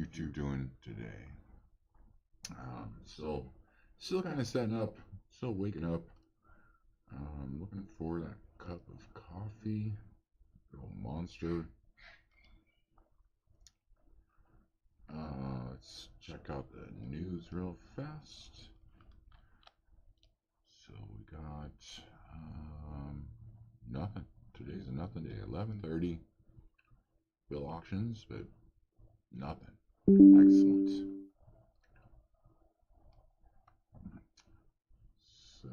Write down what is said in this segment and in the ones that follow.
you two doing today? Still kind of setting up, still waking up. Looking for that cup of coffee, little monster. Let's check out the news real fast. So we got nothing. Today's a nothing day. 11:30. Bill auctions, but nothing. Excellent. So,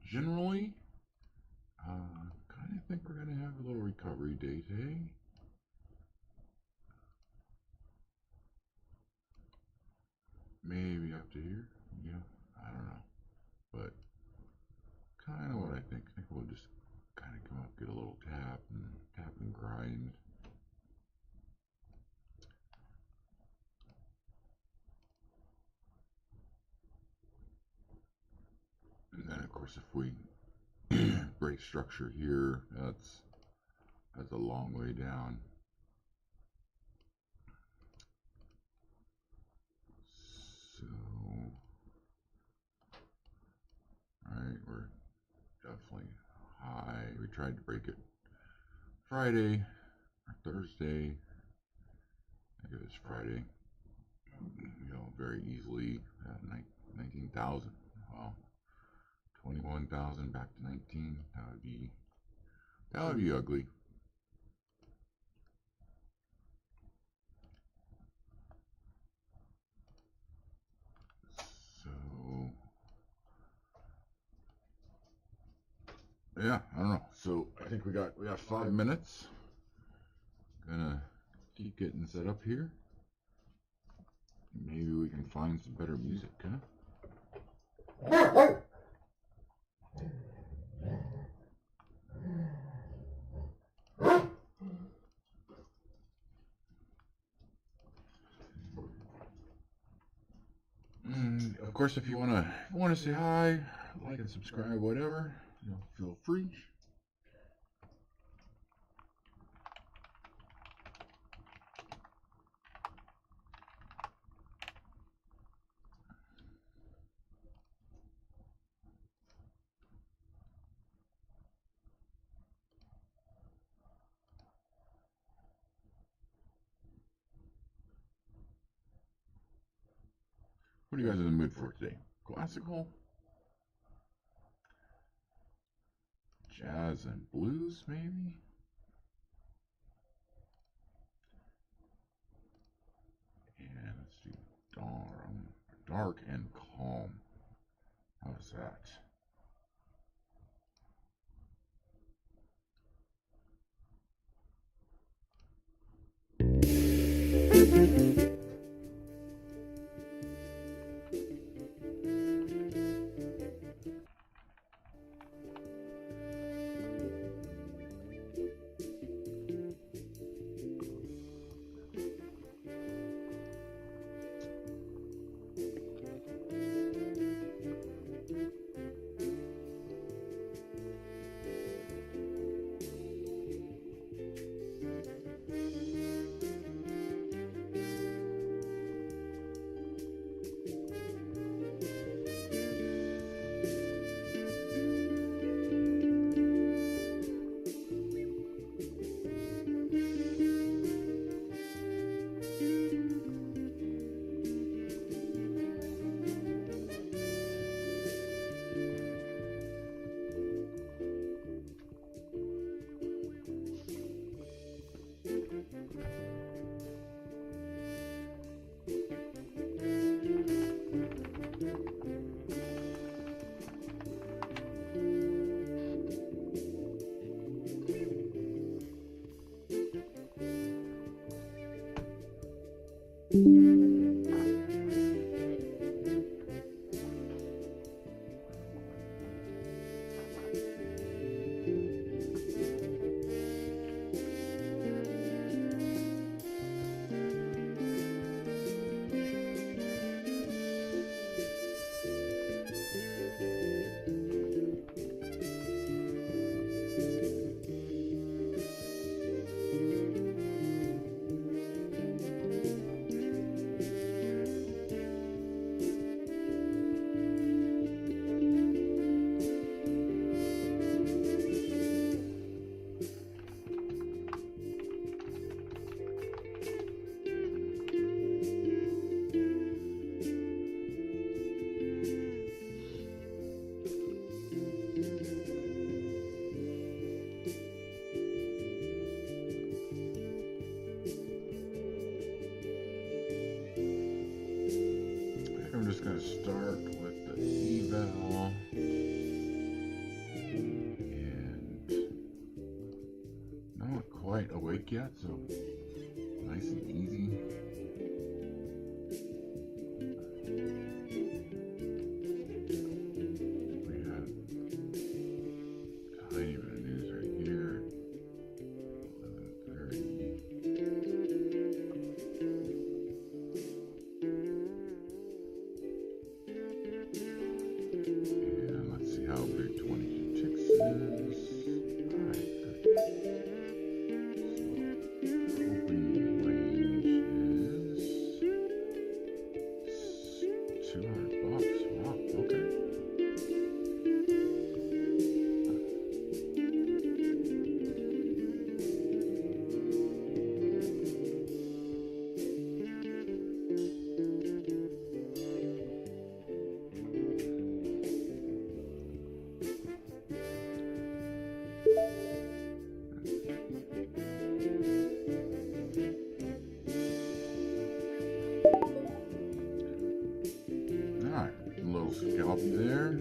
generally, kind of think we're going to have a little recovery day today. Maybe up to here. Yeah, I don't know. But, kind of what I think. I think we'll just kind of come up, get a little tap and grind. And then, of course, if we break structure here, that's a long way down. So, alright, we're definitely high. We tried to break it Friday or Thursday. I think it was Friday. Very easily at 19,000. Wow. 21,000 back to 19. That would be ugly. So yeah, I don't know. So I think we got 5 minutes. Gonna keep getting set up here. Maybe we can find some better music, huh? Of course, if you wanna say hi, like and subscribe, whatever, feel free. What are you guys in the mood for today? Classical? Jazz and blues, maybe? And let's do dark and calm. How's that? gonna start with the eval, and not quite awake yet, so nice and easy. We have a tiny bit of news right here. 11:30. And let's see how big 22 ticks is. Alright, good. So open range is $200. Wow, okay. Alright, a little scalp there.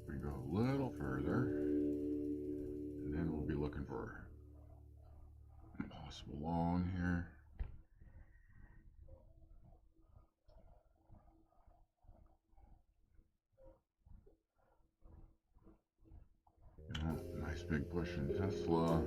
We go a little further, and then we'll be looking for a possible long here. Oh, nice big push in Tesla.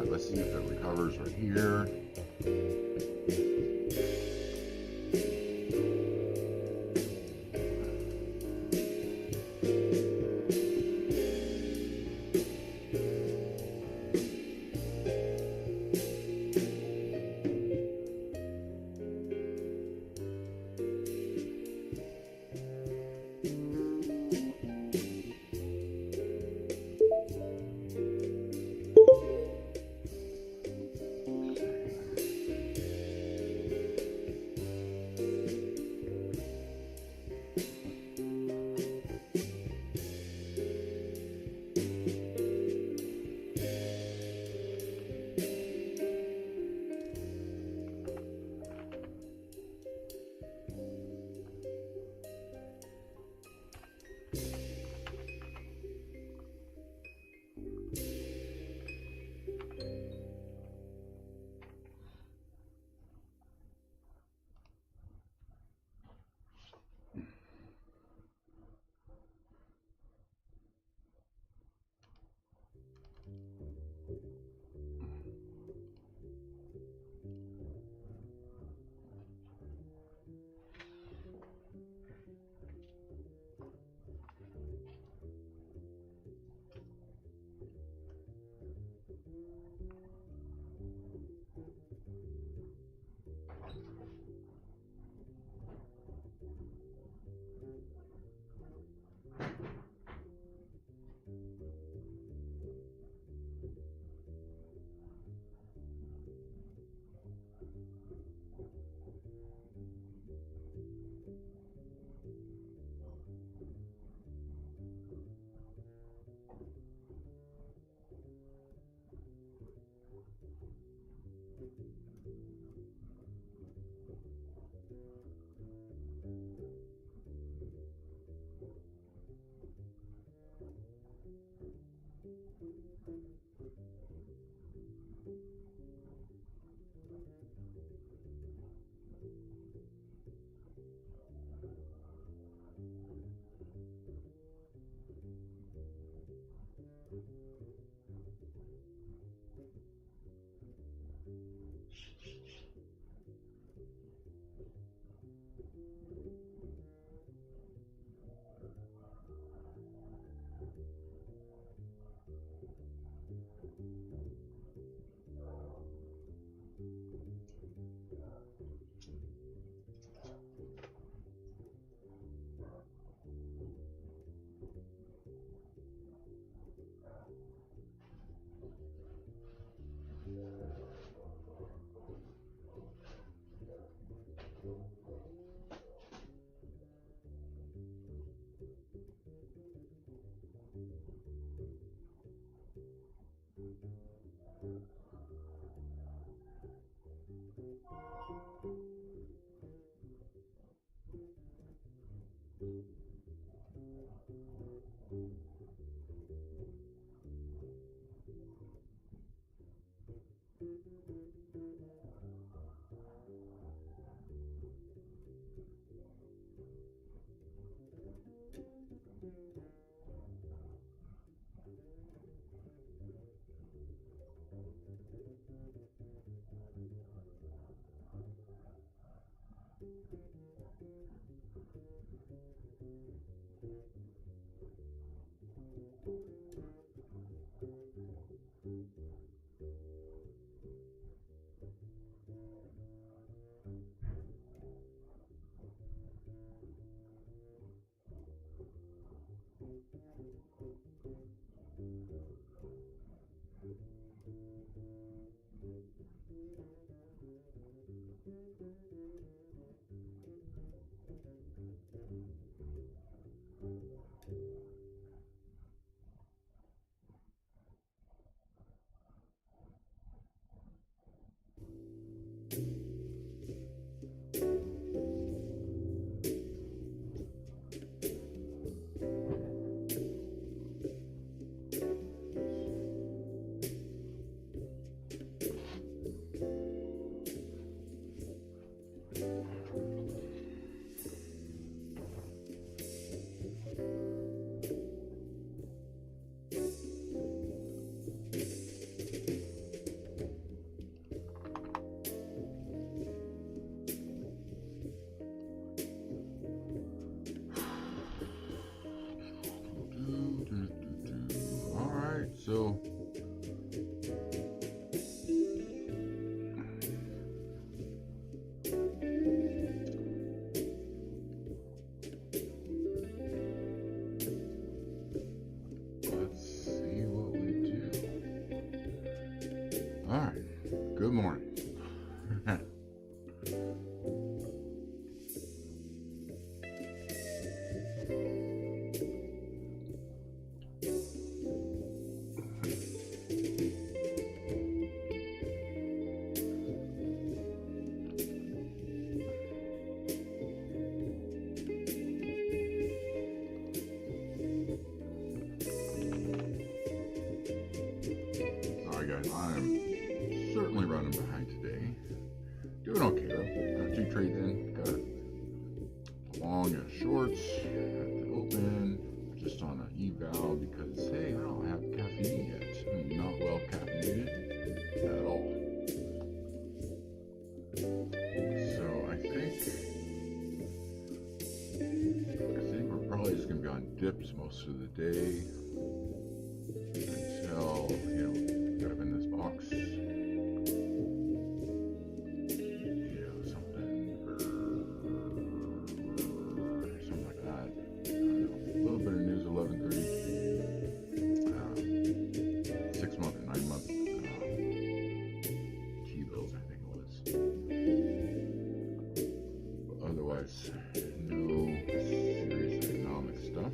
Let's see if it recovers right here. Alright, so let's see what we do. Alright, good morning. Sorry guys, I'm certainly running behind today. Doing okay though. Got 2 trades in. Got a long and shorts at the open. Just on an eval because hey, I don't have caffeine yet. I'm not well caffeinated at all. So I think we're probably just gonna be on dips most of the day until get up in this box. Something like that. A little bit of news. 11:30. 6 month and 9 month T-bills, I think it was. But otherwise, no serious economic stuff.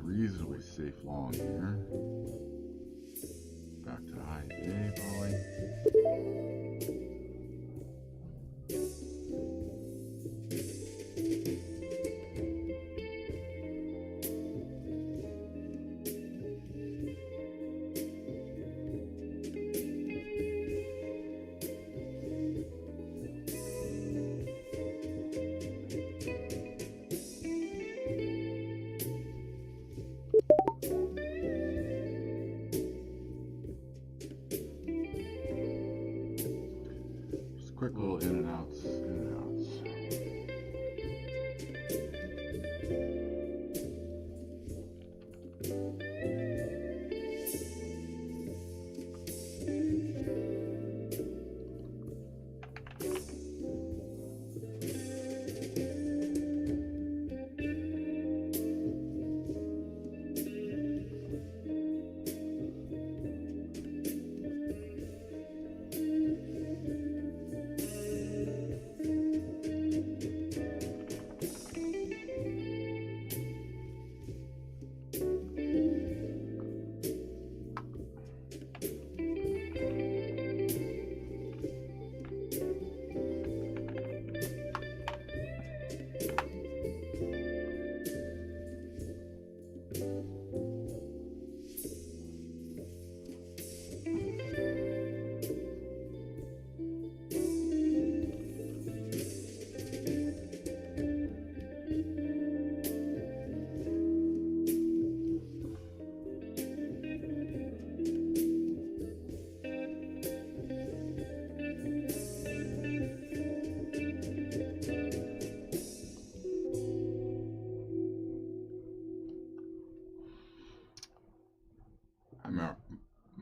Reasonably safe long here. Back to the high day, probably.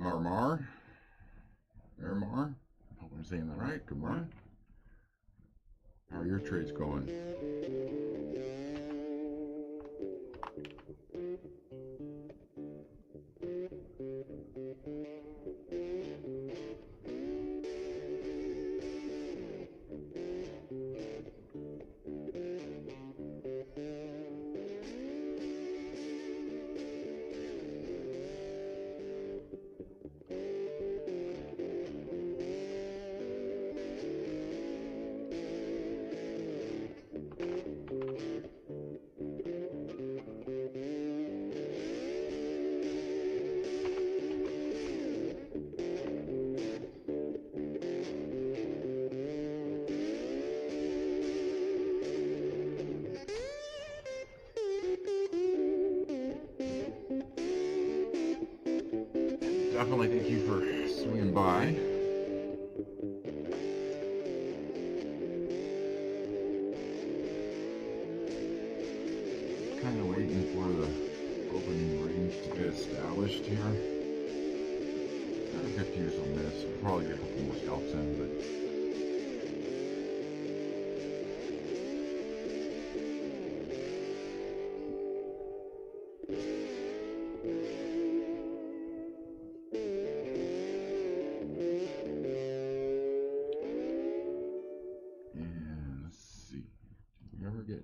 Marmar. Marmar. Hope I'm saying that right. Good morning. How are your trades going? Definitely thank you for swinging by. Kind of waiting for the opening range to get established here. Got 50 or so minutes. We'll probably get a couple more scalps in, but get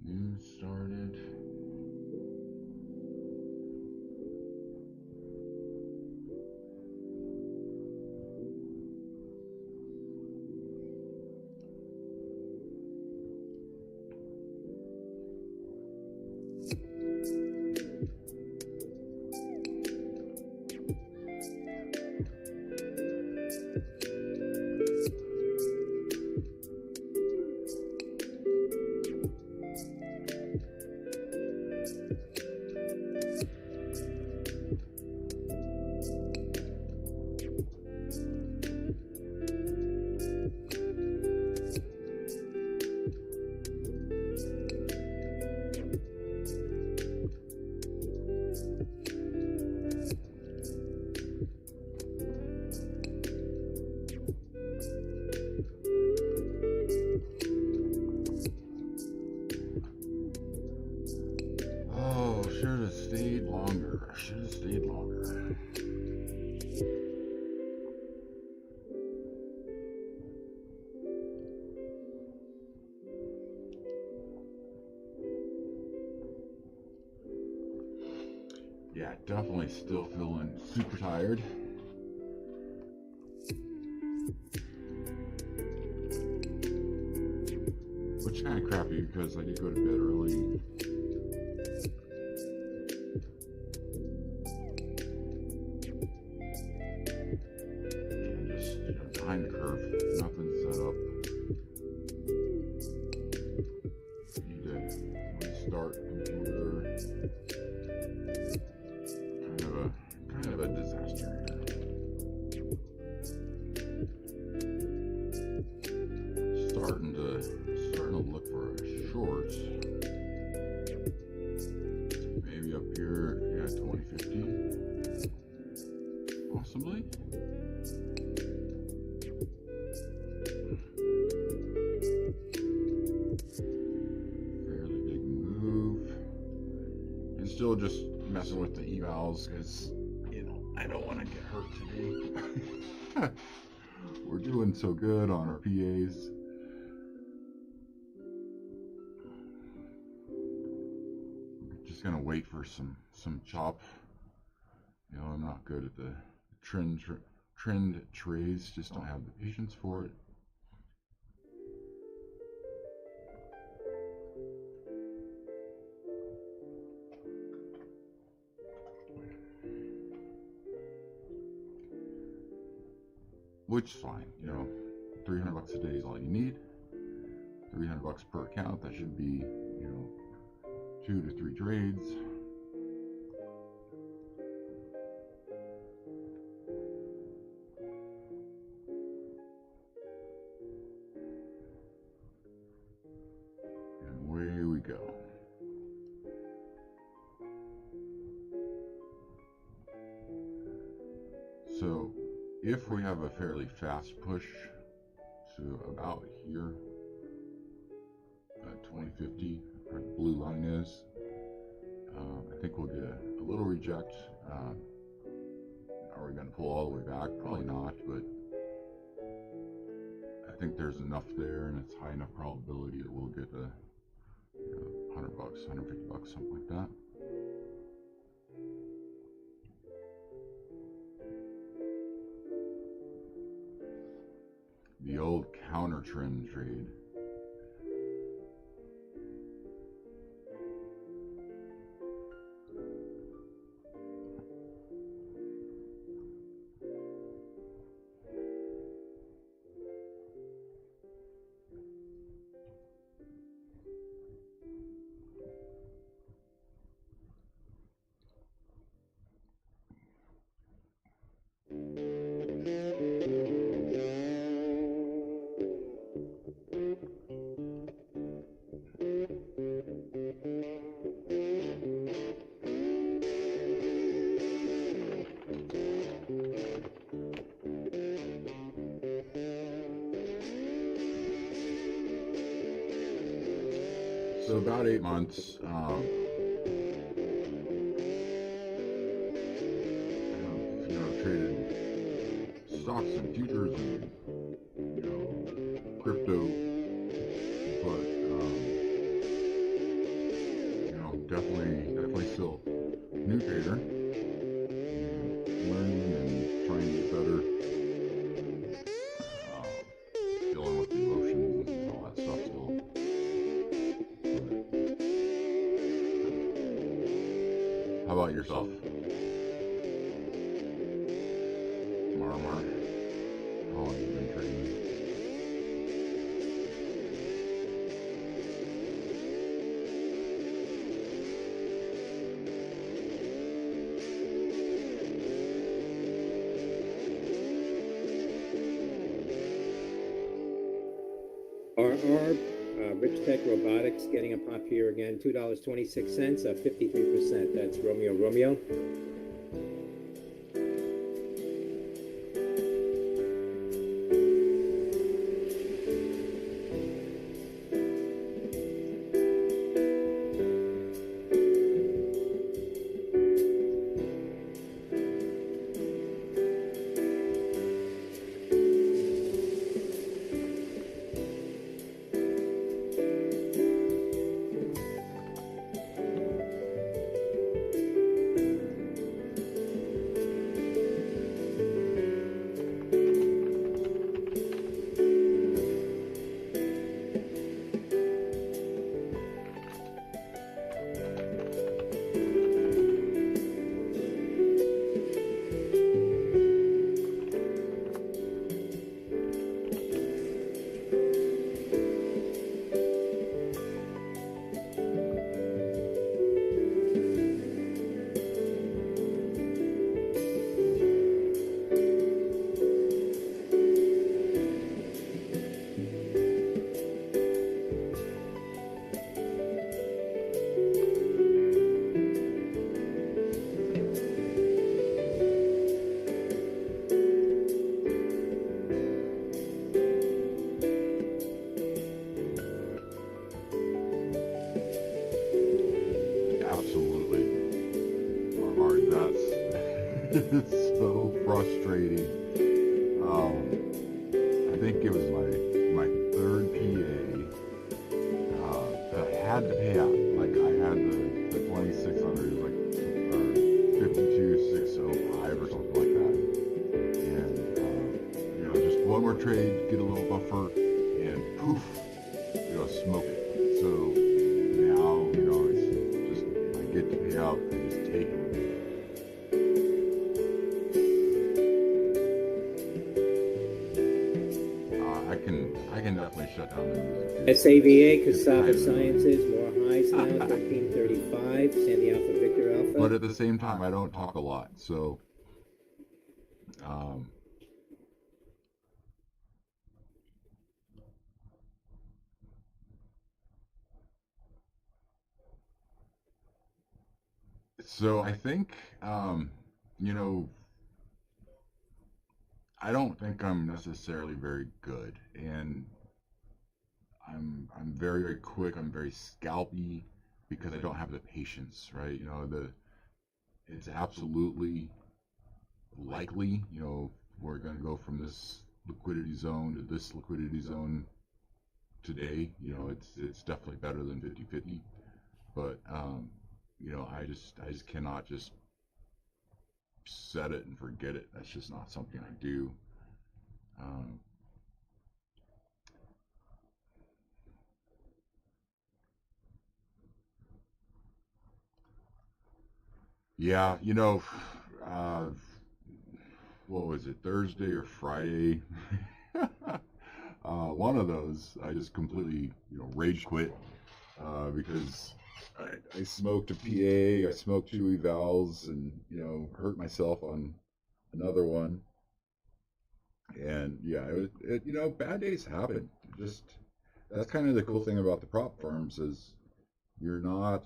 news started. Should have stayed longer. Should have stayed longer. Yeah, definitely still feeling super tired. Which is kind of crappy because I did go to bed early. Behind the curve, nothing set up. Need to restart computer. Kind of a disaster here. Starting to look for a short. Maybe up here, yeah, 2050, possibly. Still just messing with the evals because, you know, I don't want to get hurt today. We're doing so good on our PAs. Just gonna wait for some chop. You know, I'm not good at the trend trades. Just don't have the patience for it. Which is fine, you know, $300 a day is all you need. $300 per account, that should be, you know, 2 to 3 trades. And away we go. So if we have a fairly fast push to about here, 2050, where the blue line is, I think we'll get a little reject. Are we going to pull all the way back? Probably not, but I think there's enough there, and it's high enough probability that we'll get a $100, $150, something like that. The old counter trend trade. So about 8 months. Traded stocks and futures and crypto, but definitely still new trader, learning and trying to get better, dealing with emotions and all that stuff still. How about yourself? Marmar, how long have you been trading? Rich Tech Robotics getting a pop here again, $2.26, up 53%. That's Romeo. It's so frustrating. I think it was my third PA that had to pay out. Like I had the 2600, it was like 52605 or something like that. And just one more trade, get a little buffer, and poof, smoke it. So now it's just I get to pay out and just take it. I can definitely shut down the music. SAVA, Cassava Sciences, more highs now, 1335, Sandy Alpha, Victor Alpha. But at the same time, I don't talk a lot, so I think I don't think I'm necessarily very good, and I'm very very quick. I'm very scalpy because I don't have the patience, right? It's absolutely likely, we're going to go from this liquidity zone to this liquidity zone today. It's definitely better than 50-50, but I just cannot just set it and forget it. That's just not something I do. Um, yeah, uh, what was it, Thursday or Friday? One of those, I just completely, rage quit because I smoked a PA, I smoked two evals, and hurt myself on another one. And yeah, bad days happen. Just that's kind of the cool thing about the prop firms is you're not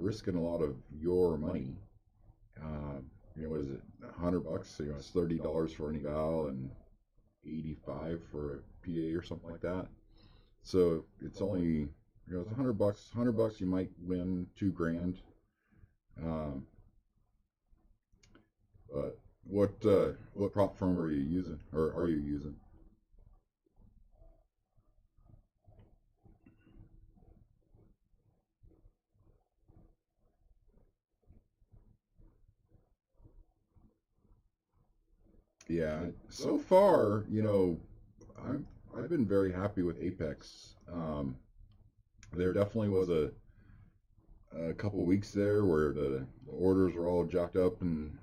risking a lot of your money. What is it, $100? It's $30 for an eval and 85 for a PA or something like that. So it's only it's $100. $100 you might win 2 grand. Um, but what prop firm are you using or are you using? Yeah, so far, I've been very happy with Apex. There definitely was a couple weeks there where the orders were all jacked up, and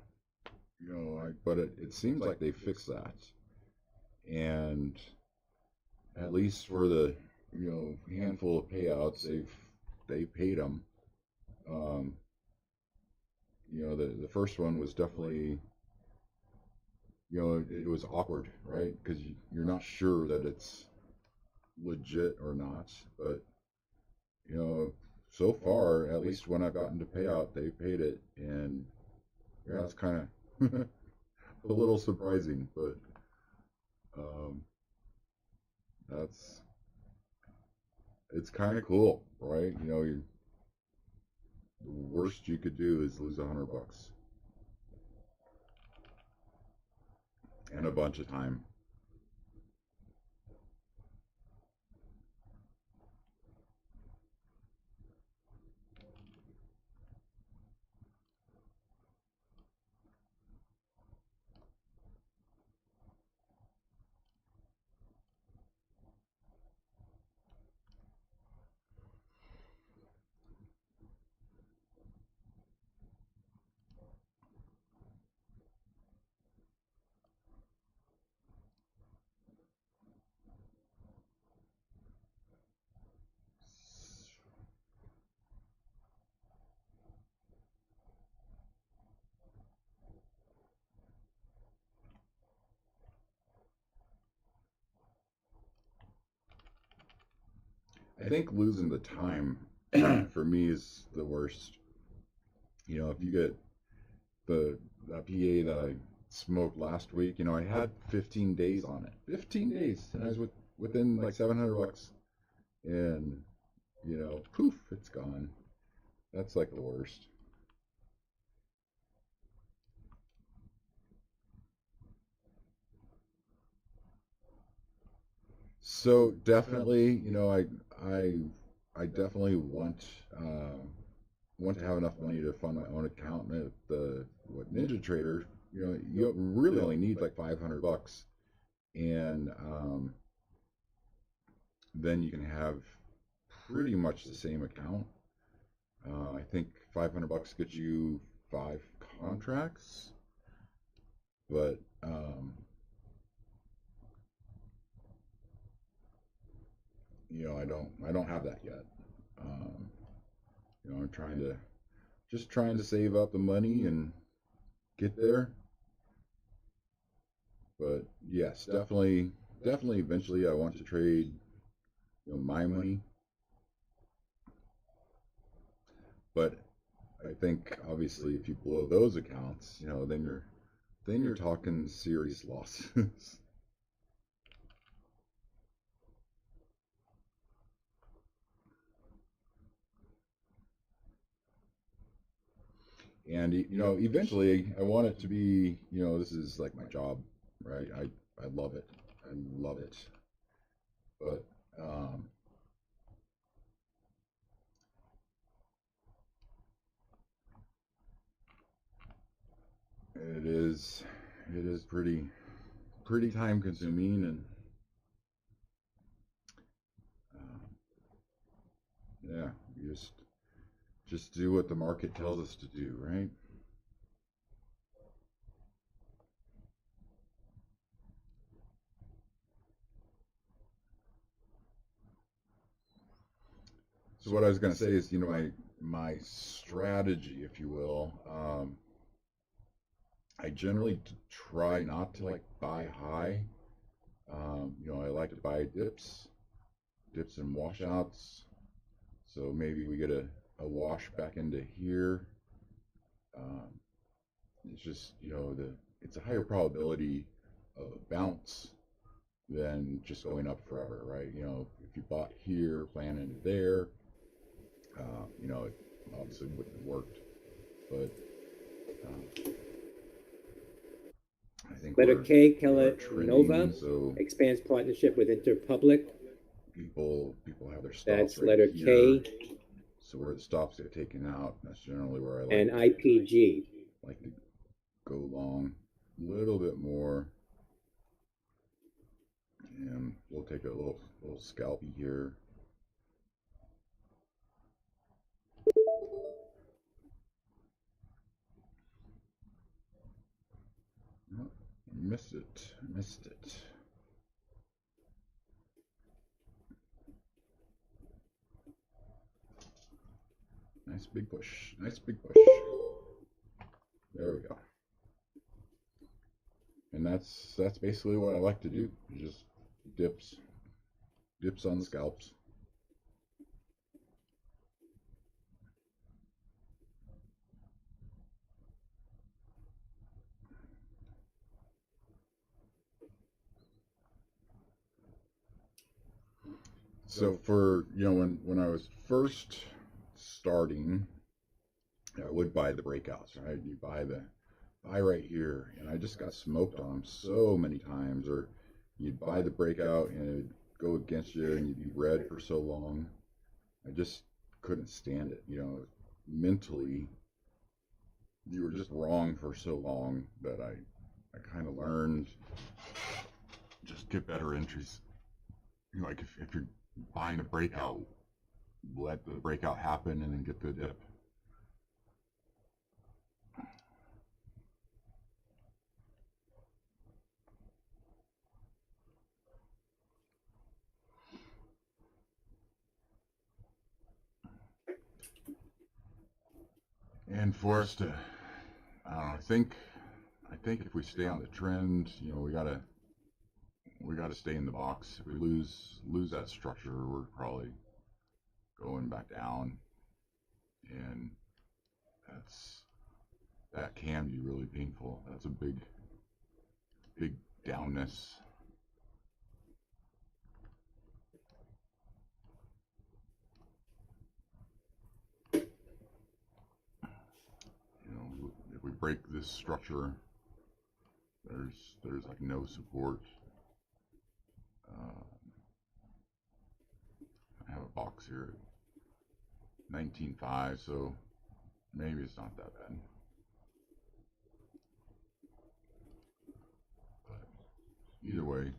but it seems like they fixed that, and at least for the handful of payouts they paid them. Um, the first one was definitely it was awkward, right? Because you're not sure that it's legit or not, but you know, so far, at least when I've gotten to payout, they paid it, and yeah, it's kind of a little surprising, but um, that's it's kind of cool, right? The worst you could do is lose $100 and a bunch of time. I think losing the time for me is the worst. If you get the PA that I smoked last week, I had 15 days on it. 15 days, and I was within like $700, and poof, it's gone. That's like the worst. So definitely, I I definitely want to have enough money to fund my own account. And at the what Ninja Trader, you really only need like $500, and then you can have pretty much the same account. I think $500 gets you 5 contracts, but I don't have that yet. Um, I'm trying to save up the money and get there. But yes, definitely eventually I want to trade my money. But I think obviously if you blow those accounts, then then you're talking serious losses. And you know, eventually, I want it to be, you know, this is like my job, right? I love it. I love it. But it is pretty time consuming, and uh, yeah, you just do what the market tells us to do, right? So what I was going to say is, you know, my strategy, if you will, I generally try not to like buy high. You know, I like to buy dips and washouts. So maybe we get a wash back into here. Um, it's just, you know, it's a higher probability of a bounce than just going up forever, right? You know, if you bought here, plan into there, you know, it obviously wouldn't have worked. But uh, I think Letter K, we are Keller trending, Nova so expands partnership with Interpublic. people have their stops That's right letter here. K. So where the stops get taken out, that's generally where I And IPG. like to go long a little bit more. And we'll take a little scalpy here. Oh, missed it. Nice big push. There we go. And that's basically what I like to do. Just dips on the scalps. So for, you know, when I was first starting, I would buy the breakouts, right? You buy right here, and I just got smoked on them so many times. Or you'd buy the breakout and it'd go against you, and you'd be red for so long. I just couldn't stand it. You know, mentally, you were just wrong for so long that I kind of learned just get better entries. You know, like if you're buying a breakout, let the breakout happen and then get the dip. And for us to, I don't know, I think if we stay on the trend, you know, we gotta stay in the box. If we lose that structure, we're probably going back down, and that can be really painful. That's a big downness. You know, if we break this structure, there's like no support. I have a box here at 19.5, so maybe it's not that bad. But either way,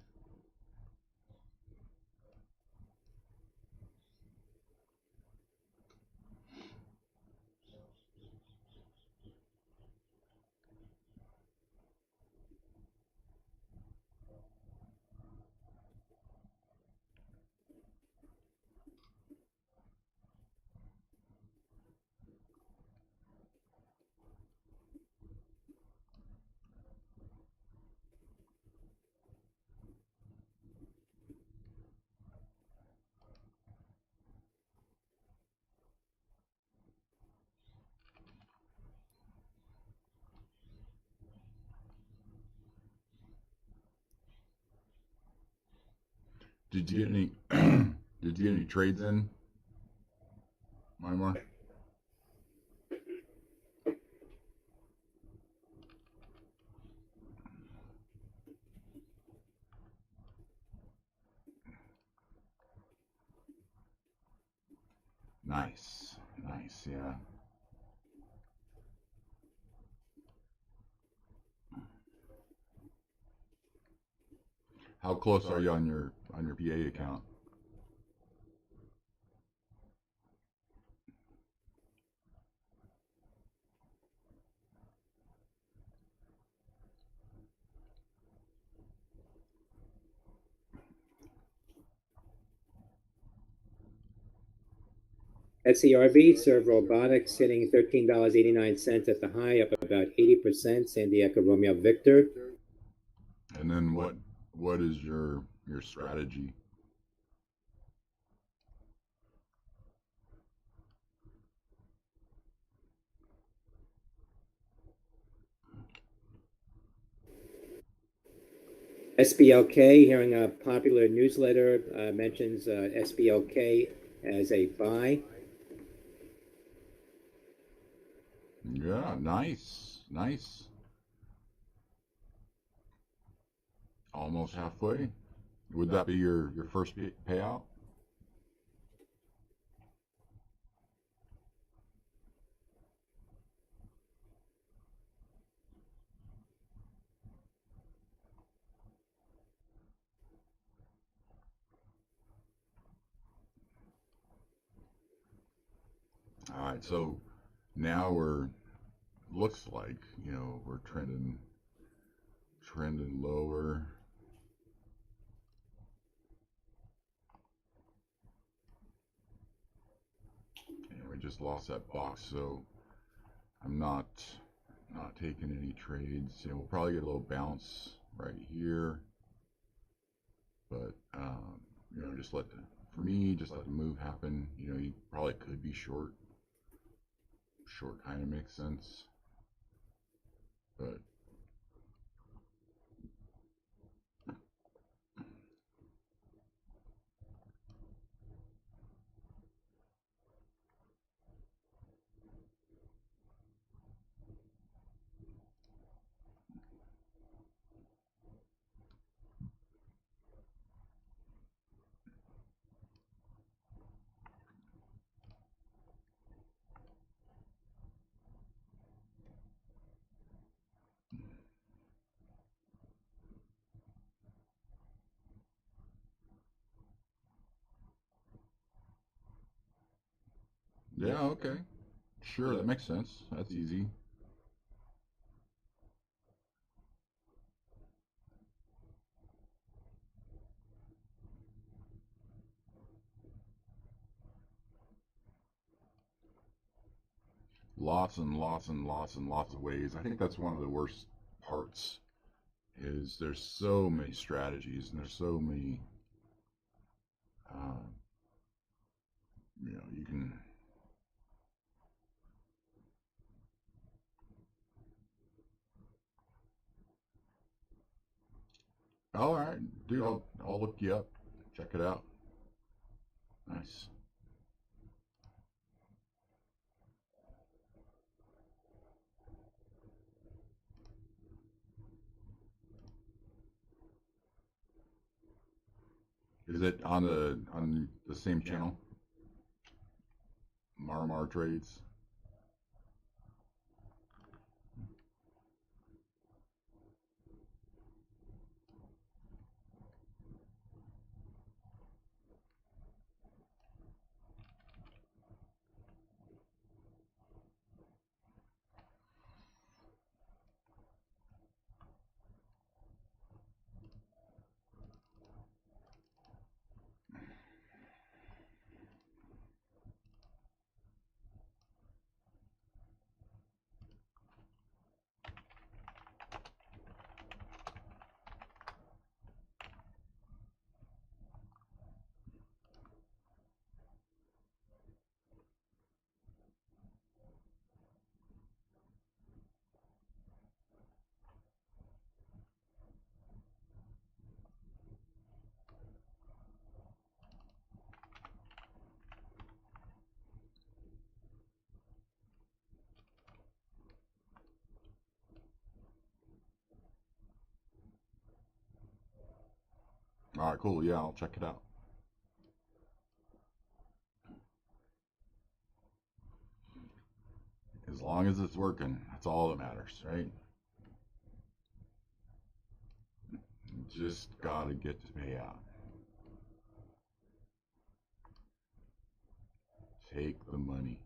Did you get any? Did you get any trades in, Myanmar? Nice, nice, yeah. How close are you on your PA account? SCRB, Serve Robotics, hitting $13.89 at the high, up about 80%. Sandy Echo Romeo Victor. And then what is your strategy? SBLK, hearing a popular newsletter mentions SBLK as a buy. Yeah, nice, nice. Almost halfway. Would that be your first payout? All right, so now looks like, we're trending lower. And we just lost that box, so I'm not taking any trades. We'll probably get a little bounce right here, but just for me, just let the move happen. You probably could be short. Short kind of makes sense, but yeah, okay, sure, that makes sense. That's easy. Lots and lots and lots and lots of ways. I think that's one of the worst parts is there's so many strategies and there's so many, uh, you can. All right, dude, I'll look you up. Check it out. Nice. Is it on the same channel? Marmar Trades. All right, cool. Yeah, I'll check it out. As long as it's working, that's all that matters, right? Just gotta get to pay out. Take the money.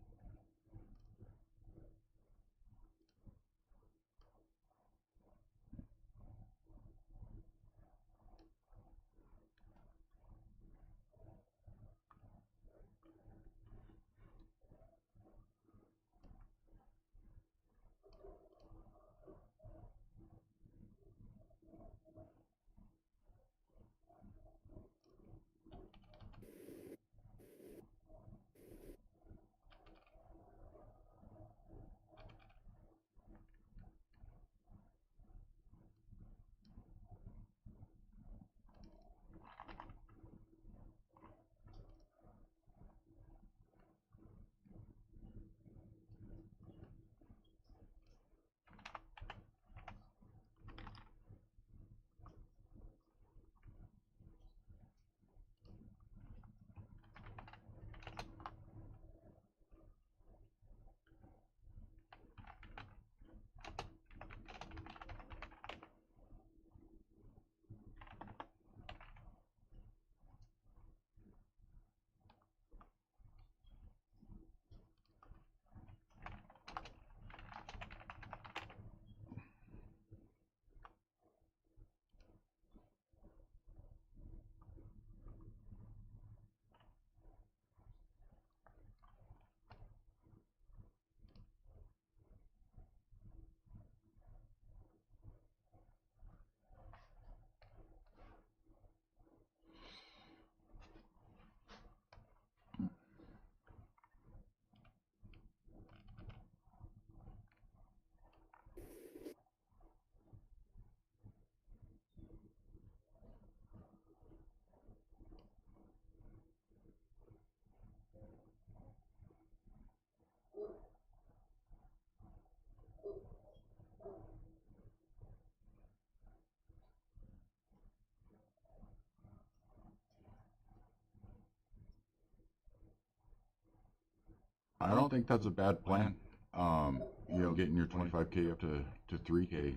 I don't think that's a bad plan. Getting your 25K up to 3K.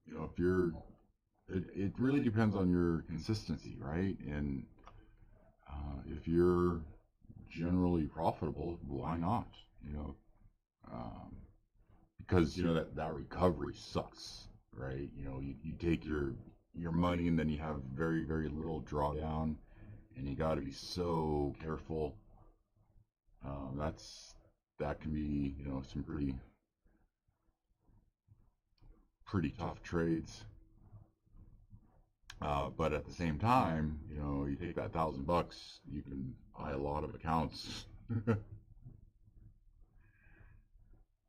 If you're, it really depends on your consistency, right? And if you're generally profitable, why not? You know, um, because that recovery sucks, right? You take your money and then you have very very little drawdown, and you got to be so careful. That can be some pretty tough trades. But at the same time, you take that $1,000, you can buy a lot of accounts.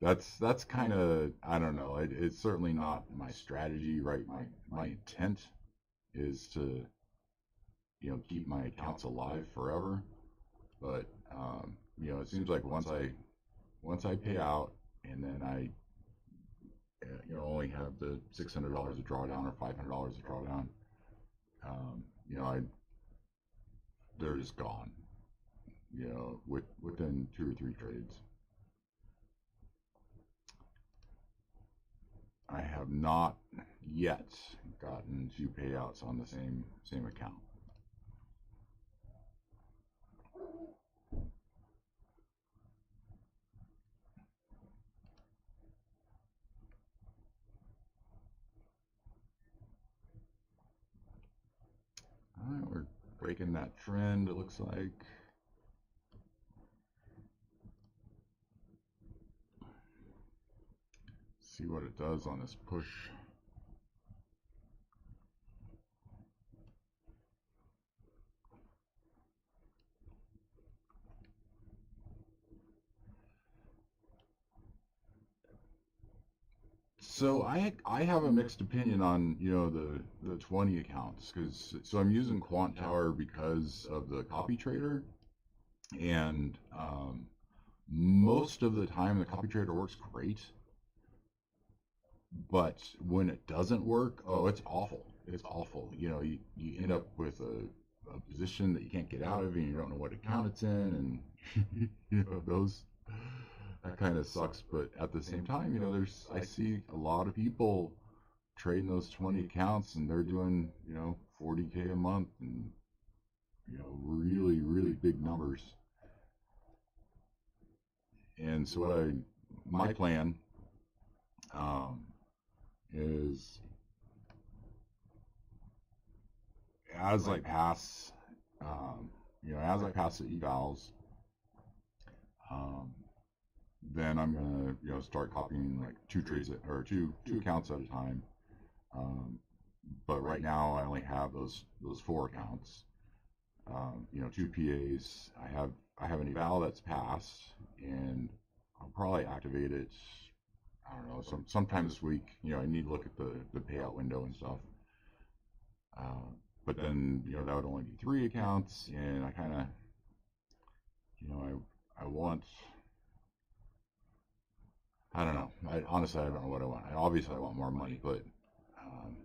That's kind of, I don't know. It's certainly not my strategy, right? My intent is to keep my accounts alive forever. But it seems like once I pay out, and then I only have the $600 to draw down or $500 to draw down, I they're just gone. Within 2 or 3 trades. I have not yet gotten 2 payouts on the same account. All right, we're breaking that trend, it looks like. See what it does on this push. So I have a mixed opinion on the 20 accounts, because I'm using Quant Tower because of the copy trader, and most of the time the copy trader works great, but when it doesn't work, oh, it's awful. it's awful. You know, you end up with a position that you can't get out of, and you don't know what account it's in, and you know those that kind of sucks. But at the same time, you know, I see a lot of people trading those 20 accounts, and they're doing, you know, 40K a month, and you know, really big numbers. And so my plan is, as I pass, you know, as I pass the evals, um, then I'm gonna, you know, start copying like two accounts at a time. Um, but right now I only have those 4 accounts. You know, 2 PAs. I have an eval that's passed, and I'll probably activate it. I don't know, sometime this week. You know, I need to look at the payout window and stuff. But then, you know, that would only be 3 accounts, and I kind of, you know, I want. I don't know. Honestly, I don't know what I want. Obviously I want more money, but um,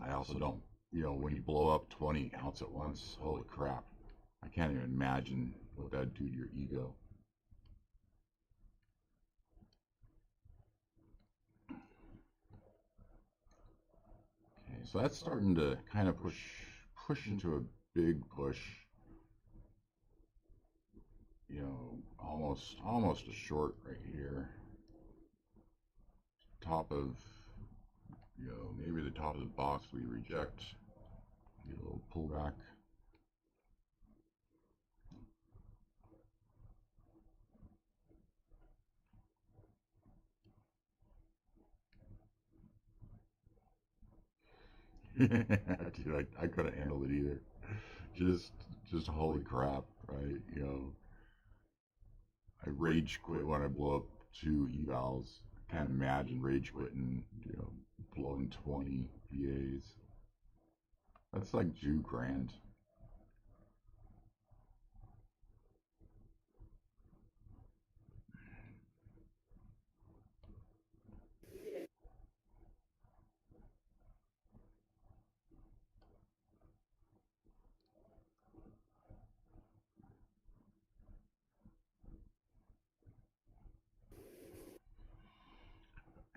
I also don't. You know, when you blow up 20 accounts at once, holy crap! I can't even imagine what that'd do to your ego. Okay, so that's starting to kind of push into a big push. You know, almost a short right here. Top of, you know, maybe the top of the box we reject. Get a little pullback. Dude, I couldn't handle it either. Just holy crap, right? You know, I rage quit when I blow up 2 evals. I can't imagine rage quitting, you know, blowing 20 PAs. That's like 2 grand.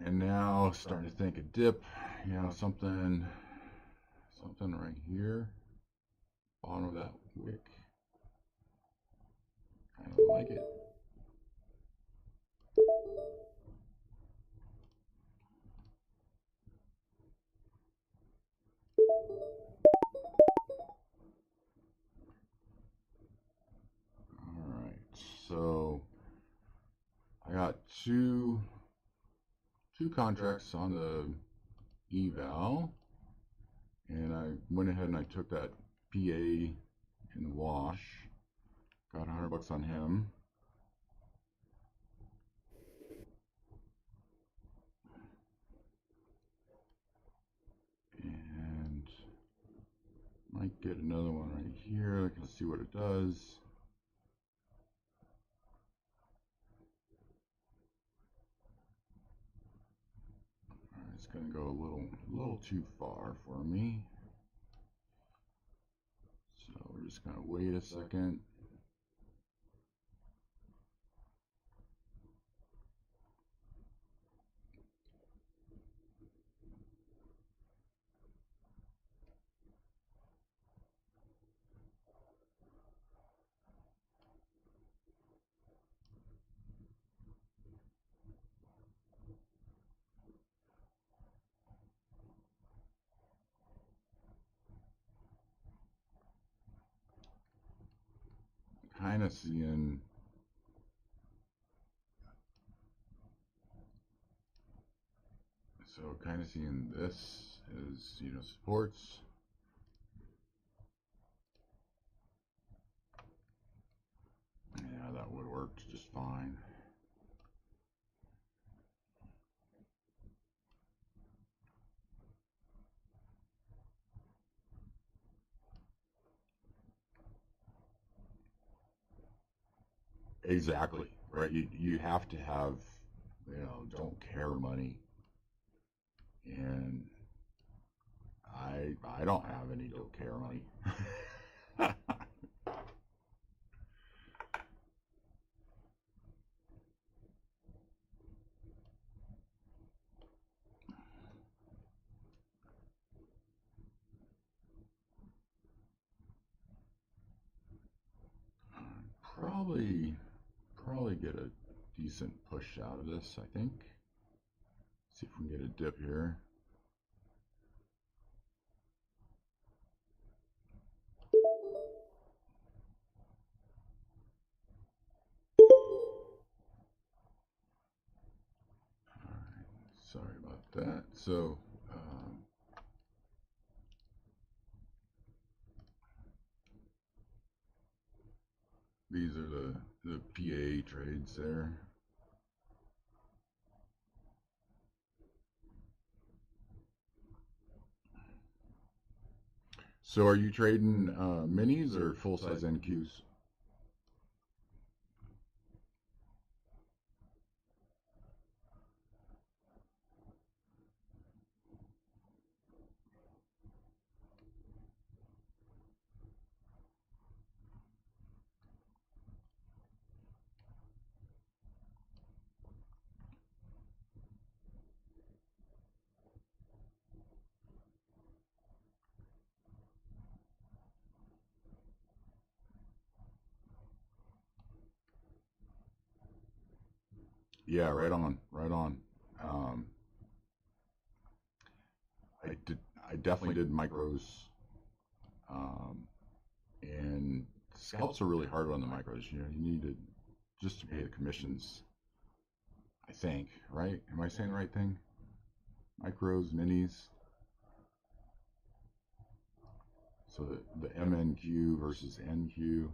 And now starting to think a dip, you know, something right here, bottom of that wick. Kind of like it. All right, so I got two contracts on the eval, and I went ahead and I took that PA in the wash, got $100 on him. And might get another one right here. Let's see what it does. Alright, it's gonna go a little too far for me. So we're just gonna wait a second. Kind of seeing this as, you know, supports. Yeah, that would work just fine. Exactly, right? You have to have, you know, don't care money. And I don't have any don't care money. Probably get a decent push out of this, I think. See if we can get a dip here. Alright, sorry about that. So, these are the PA trades there. So are you trading minis or full-size NQs? Yeah, right on, right on. Um, I definitely did micros, um, and scalps are really hard on the micros. You know, you need to just to pay the commissions. I think, right? Am I saying the right thing? Micros, minis. So the MNQ versus NQ.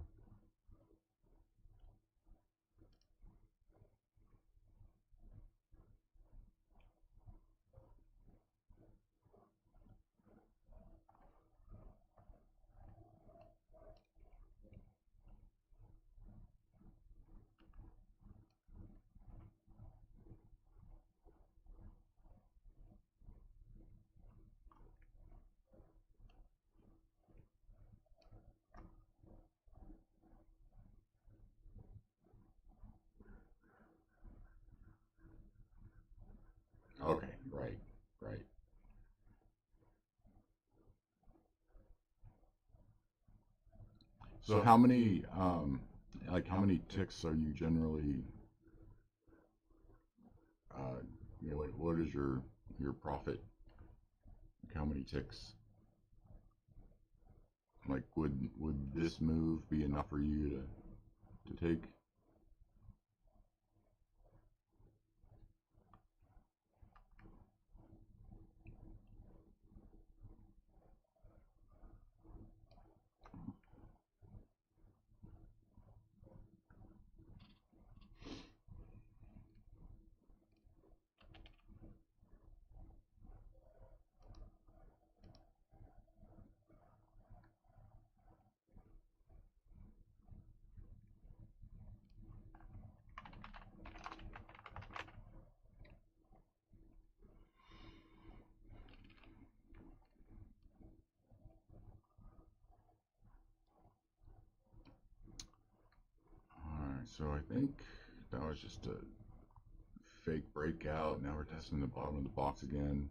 Okay, right, right. So how many, how many ticks are you generally, you know, what is your profit? Like how many ticks? Like would this move be enough for you to take? Alright, so I think that was just a fake breakout. Now we're testing the bottom of the box again.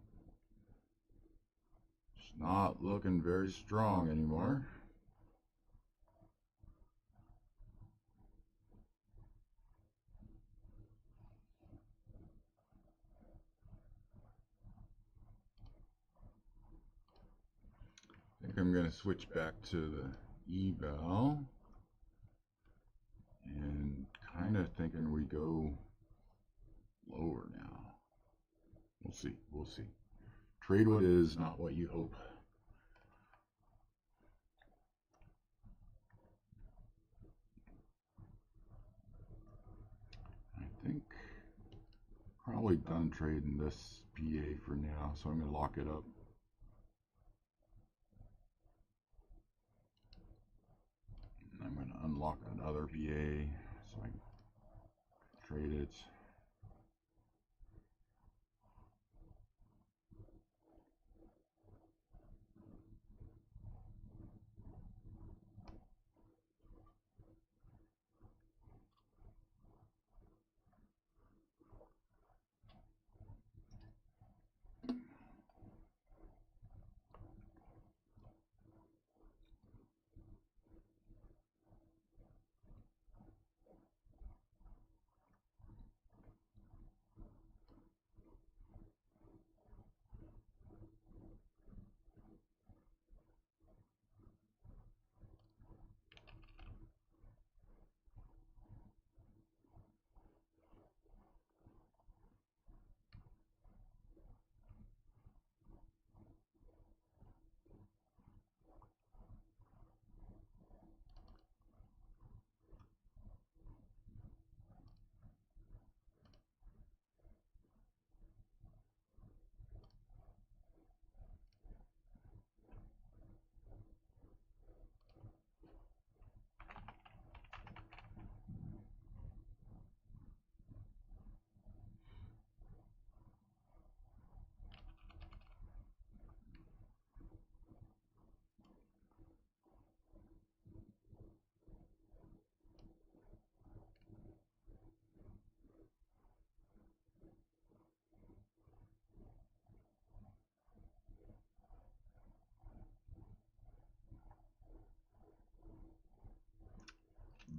It's not looking very strong anymore. I think I'm going to switch back to the eval and kind of thinking we go lower now. We'll see. We'll see. Trade what is, not what you hope. I think probably done trading this PA for now, so I'm going to lock it up. I'm going to unlock another PA so I can trade it.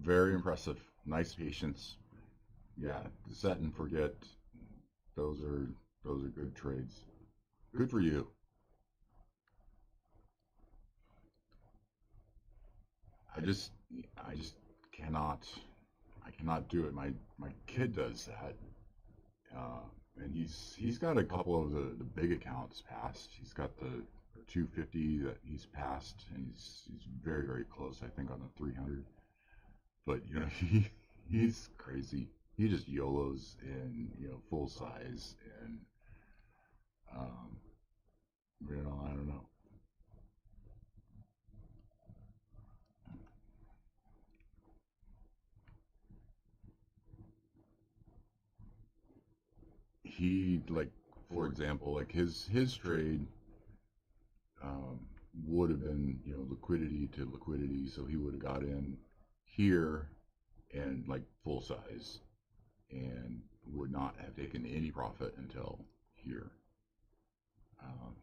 very impressive. Nice patience. Yeah, set and forget. Those are good trades. Good for you. I just I just cannot I cannot do it. My kid does that, uh, and he's got a couple of the big accounts passed. He's got the 250 that he's passed, and he's very close. I think on the 300. But he's crazy. He just YOLOs in full size, and um, I don't know. He like for example like his trade um, would have been liquidity to liquidity, so he would have got in here and like full size and would not have taken any profit until here.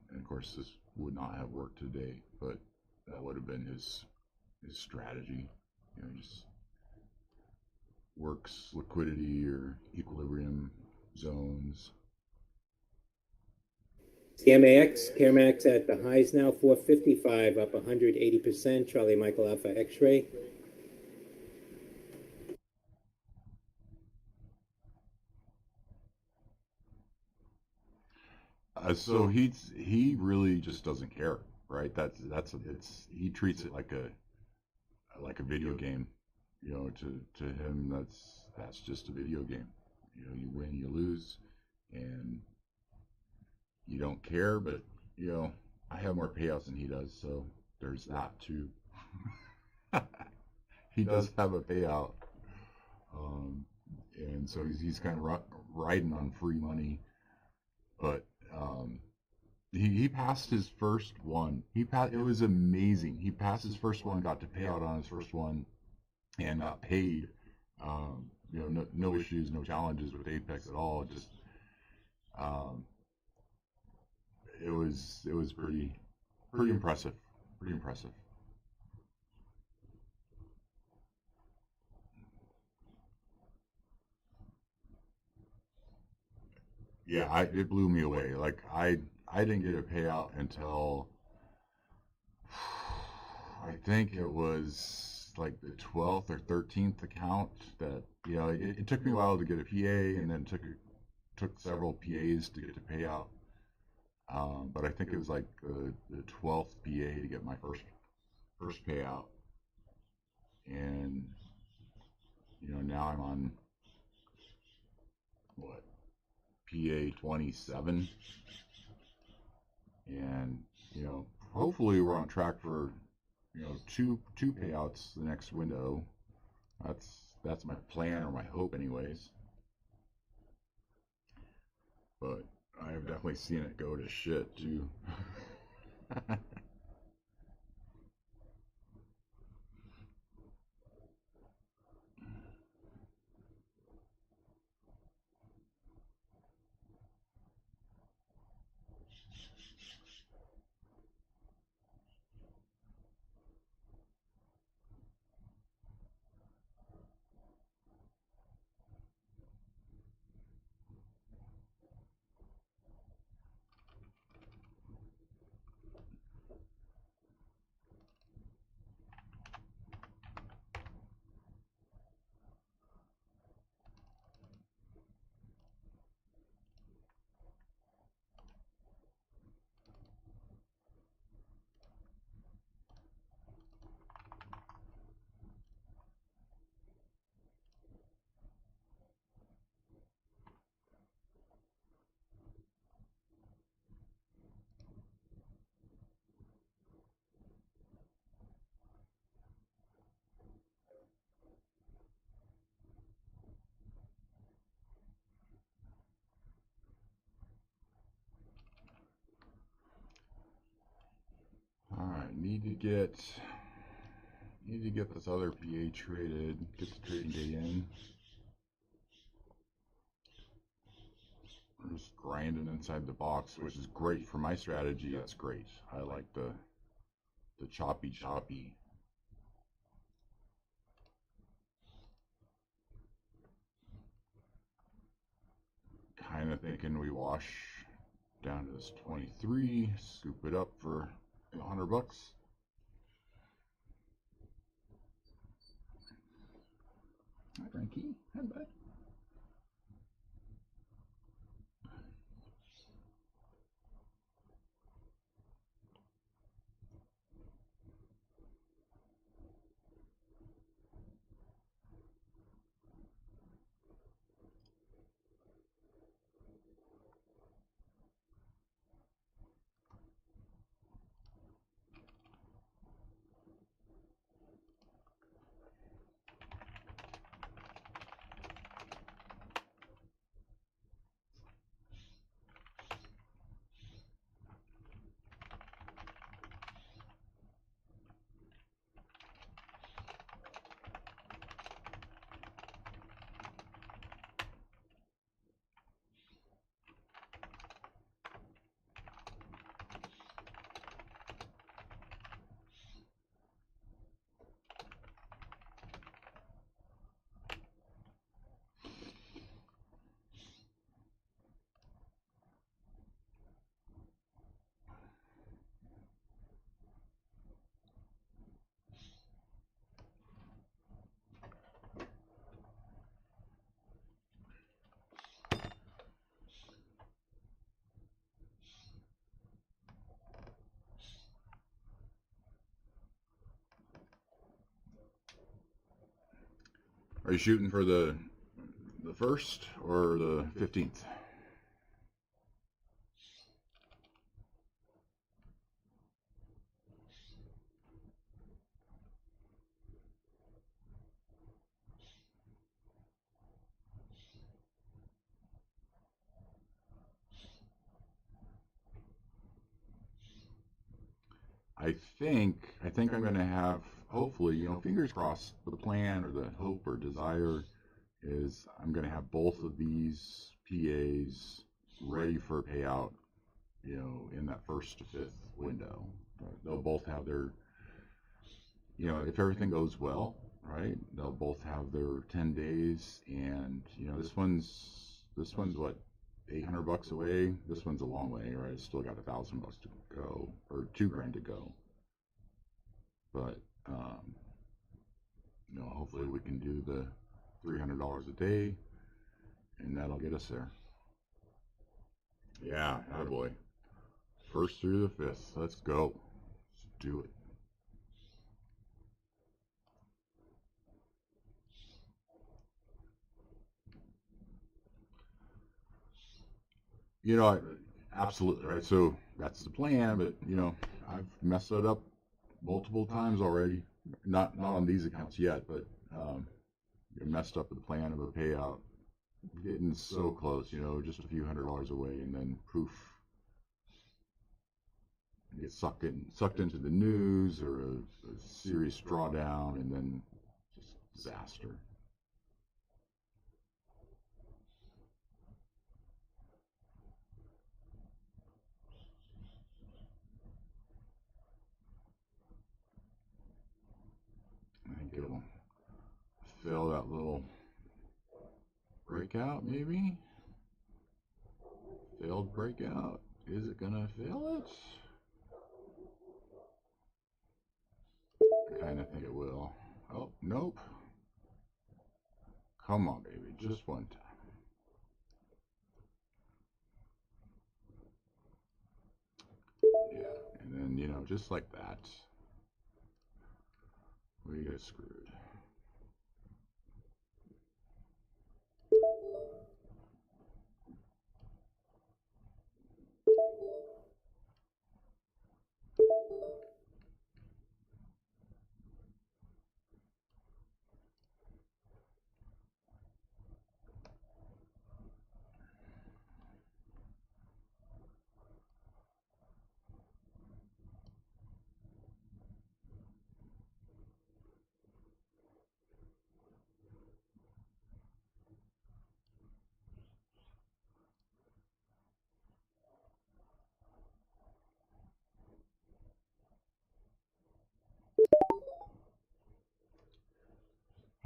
And of course, this would not have worked today, but that would have been his strategy. Just works liquidity or equilibrium zones. CMAX at the highs now, 455, up 180%. Charlie Michael Alpha X-ray. So he really just doesn't care, right? He treats it like a video game. To him that's just a video game. You win, you lose, and you don't care. But I have more payouts than he does, so there's that too. He does have a payout, and so he's kind of riding on free money, but he passed his first one. It was amazing. He passed his first one, got to pay out on his first one, and got paid. No issues, no challenges with Apex at all. Just it was pretty impressive. Pretty impressive. Yeah, it blew me away. Like I didn't get a payout until I think it was like the 12th or 13th account that it took me a while to get a PA, and then took several PAs to get the payout. But I think it was like the 12th PA to get my first payout, and now I'm on what PA 27, and hopefully we're on track for two payouts the next window. That's my plan, or my hope anyways. But I have definitely seen it go to shit too. All right, need to get this other PA traded. Get the trading day in. We're just grinding inside the box, which is great for my strategy. That's great. I like the choppy. of thinking we wash down to this 23, scoop it up for $100. Hi, Frankie. Hi, bud. Are you shooting for the 1st or the 15th? I think I'm going to have, hopefully, fingers crossed, the plan or the hope or desire is I'm going to have both of these PAs ready for payout, in that 1st to 5th window. They'll both have their, if everything goes well, right? They'll both have their 10 days, and this one's what, $800 away. This one's a long way, right? It's still got $1,000 to go, or $2,000 to go. But hopefully we can do the $300 a day, and that'll get us there. Yeah, attaboy. 1st through the 5th. Let's go. Let's do it. Absolutely, right? So that's the plan, but I've messed it up multiple times already. Not on these accounts yet, but messed up with the plan of a payout, getting so close, just a few $100 away, and then poof, get sucked into the news or a serious drawdown, and then just disaster. I think it'll fill that little breakout, maybe. Failed breakout. Is it gonna fail it? I kind of think it will. Oh, nope. Come on, baby, just one time. Yeah, and then, just like that, we get screwed.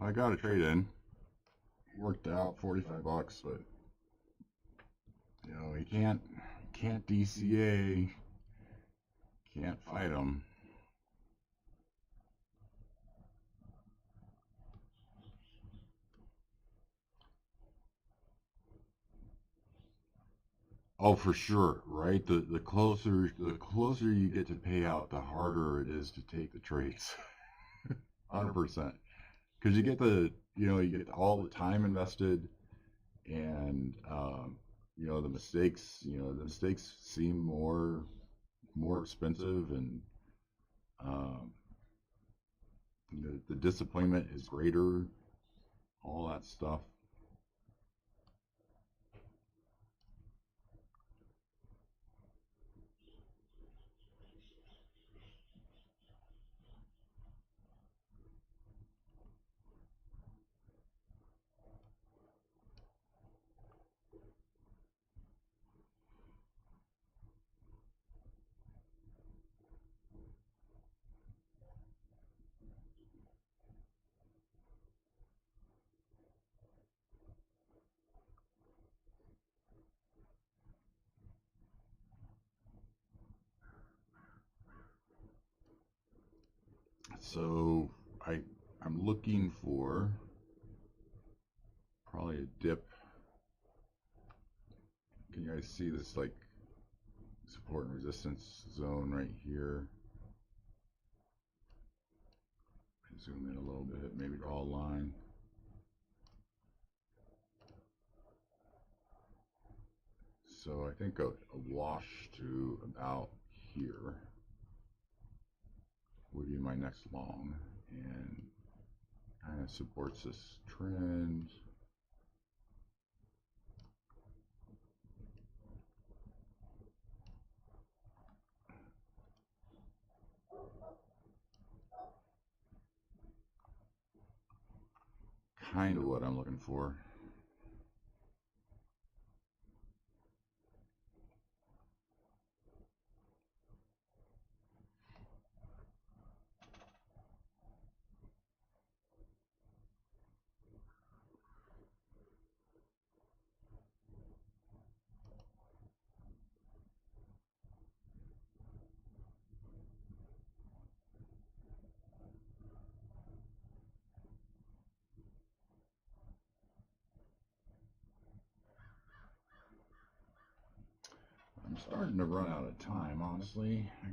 I got a trade in. Worked out $45, but You know, you can't DCA, can't fight them. Oh, for sure, right? The closer you get to payout, the harder it is to take the trades. 100%. Because you get all the time invested, and the mistakes seem more expensive, and um, the disappointment is greater, all that stuff. So I I'm looking for probably a dip. Can you guys see this like support and resistance zone right here? Zoom in a little bit, maybe draw a line. So I think a wash to about here would be my next long, and kind of supports this trend. Kind of what I'm looking for. I'm starting to run out of time, honestly. I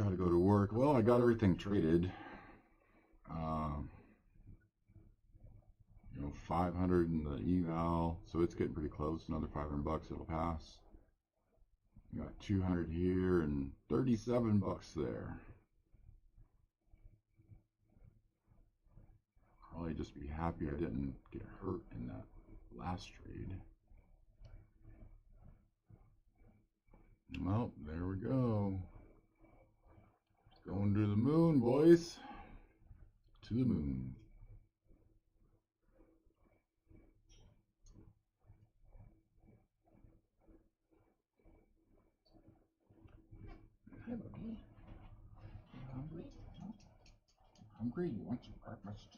gotta go to work. Well, I got everything traded. Um, 500 in the eval, so it's getting pretty close. Another 500 bucks, it'll pass. You got 200 here and 37 bucks there. Probably just be happy I didn't get hurt in that last trade. Well, there we go. Going to the moon, boys. To the moon. Hi, buddy. You hungry? Hungry? You want some breakfast?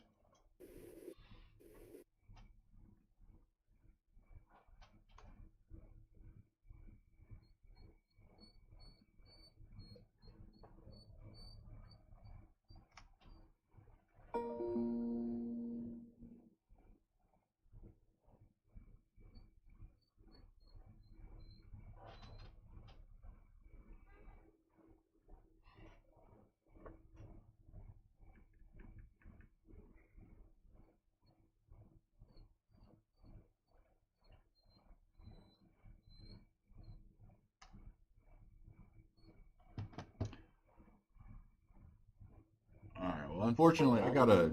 All right. Well, unfortunately, I gotta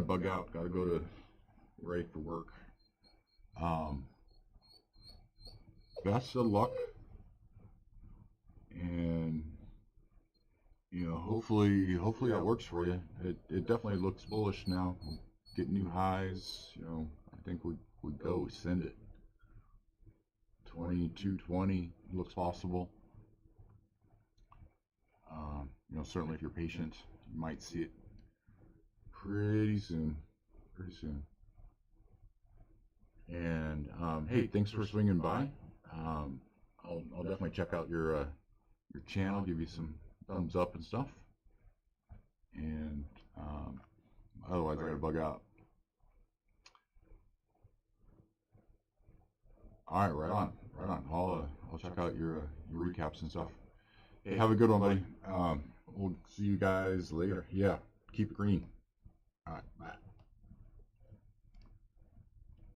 bug out. Gotta go to ready for work. Um, Best of luck, and hopefully that works for you. It definitely looks bullish now. Get new highs. I think we go send it. 2220 looks possible. Certainly if you're patient, you might see it pretty soon. Pretty soon. And hey, thanks for swinging by. I'll definitely check out your channel, give you some thumbs up and stuff. And otherwise, I gotta bug out. All right, right on, right on. I'll check out your recaps and stuff. Hey, have a good one, buddy. We'll see you guys later. Yeah, keep it green. All right, bye.